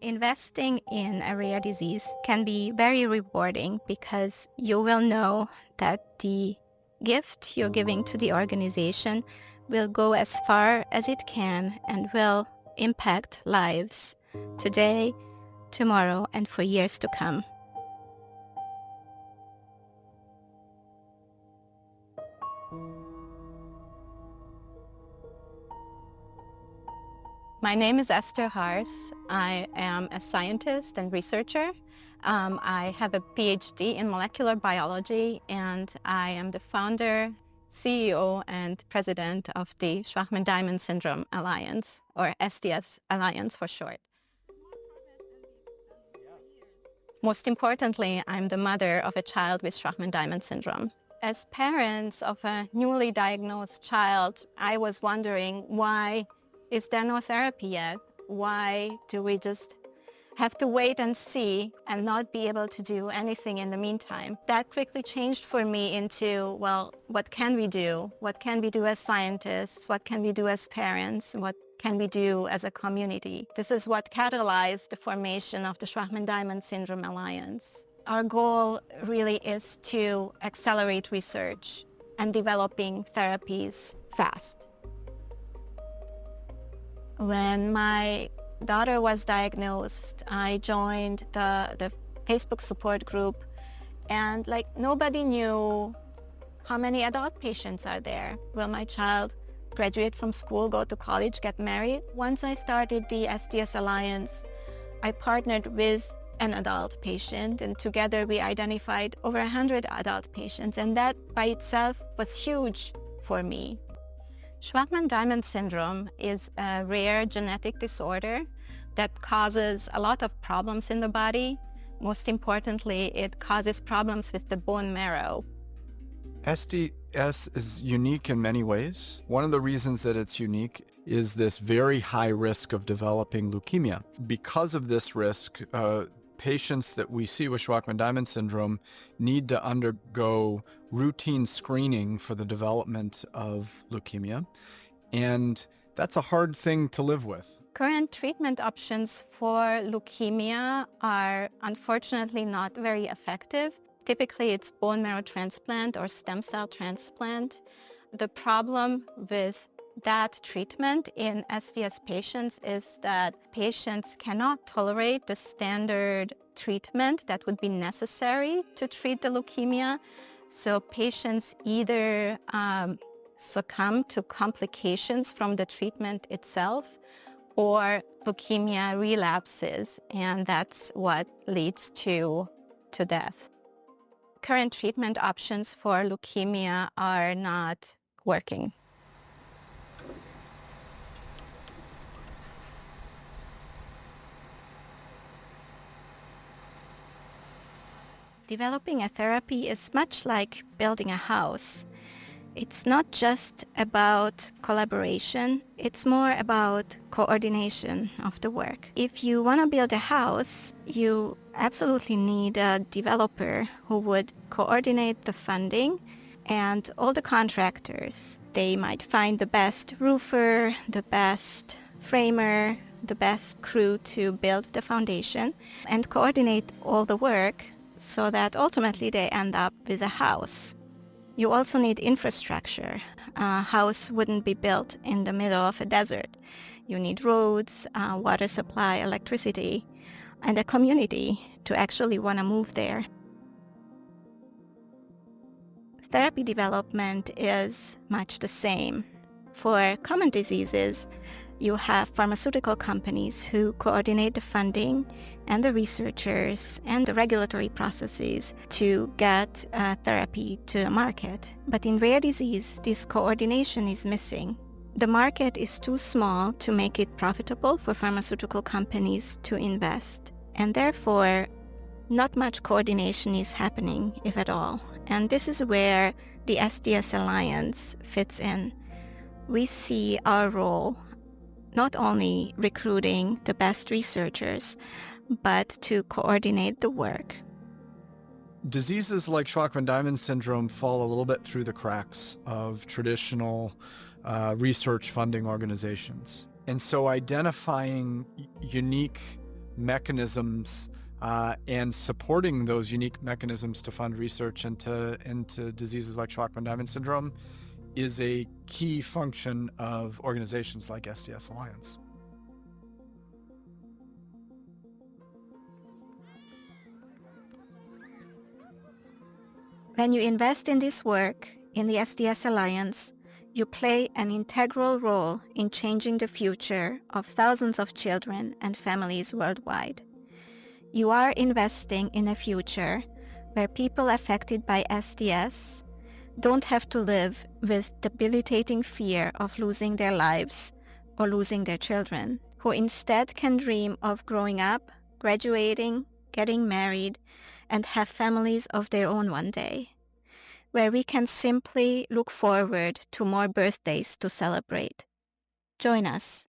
Investing in a rare disease can be very rewarding because you will know that the gift you're giving to the organization will go as far as it can and will impact lives today, tomorrow, and for years to come. My name is Esther Hars. I am a scientist and researcher. I have a PhD in molecular biology, and I am the founder, CEO, and president of the Shwachman-Diamond Syndrome Alliance, or SDS Alliance for short. Most importantly, I'm the mother of a child with Shwachman-Diamond syndrome. As parents of a newly diagnosed child, I was wondering, why is there no therapy yet? Why do we just have to wait and see and not be able to do anything in the meantime? That quickly changed for me into, well, what can we do? What can we do as scientists? What can we do as parents? What can we do as a community? This is what catalyzed the formation of the Shwachman-Diamond Syndrome Alliance. Our goal really is to accelerate research and developing therapies fast. When my daughter was diagnosed, I joined the Facebook support group, and nobody knew how many adult patients are there. Will my child graduate from school, go to college, get married? Once I started the SDS Alliance, I partnered with an adult patient, and together we identified over 100 adult patients, and that by itself was huge for me. Shwachman-Diamond syndrome is a rare genetic disorder that causes a lot of problems in the body. Most importantly, it causes problems with the bone marrow. SDS is unique in many ways. One of the reasons that it's unique is this very high risk of developing leukemia. Because of this risk, patients that we see with Shwachman-Diamond syndrome need to undergo routine screening for the development of leukemia, and that's a hard thing to live with. Current treatment options for leukemia are unfortunately not very effective. Typically, it's bone marrow transplant or stem cell transplant. The problem with that treatment in SDS patients is that patients cannot tolerate the standard treatment that would be necessary to treat the leukemia. So patients either succumb to complications from the treatment itself, or leukemia relapses, and that's what leads to death. Current treatment options for leukemia are not working. Developing a therapy is much like building a house. It's not just about collaboration, it's more about coordination of the work. If you want to build a house, you absolutely need a developer who would coordinate the funding and all the contractors. They might find the best roofer, the best framer, the best crew to build the foundation and coordinate all the work so that ultimately they end up with a house. You also need infrastructure. A house wouldn't be built in the middle of a desert. You need roads, water supply, electricity, and a community to actually want to move there. Therapy development is much the same. For common diseases, you have pharmaceutical companies who coordinate the funding and the researchers and the regulatory processes to get therapy to the market. But in rare disease, this coordination is missing. The market is too small to make it profitable for pharmaceutical companies to invest. And therefore, not much coordination is happening, if at all. And this is where the SDS Alliance fits in. We see our role not only recruiting the best researchers, but to coordinate the work. Diseases like Shwachman-Diamond syndrome fall a little bit through the cracks of traditional research funding organizations. And so identifying unique mechanisms and supporting those unique mechanisms to fund research into diseases like Shwachman-Diamond syndrome is a key function of organizations like SDS Alliance. When you invest in this work in the SDS Alliance, you play an integral role in changing the future of thousands of children and families worldwide. You are investing in a future where people affected by SDS don't have to live with debilitating fear of losing their lives or losing their children, who instead can dream of growing up, graduating, getting married, and have families of their own one day, where we can simply look forward to more birthdays to celebrate. Join us.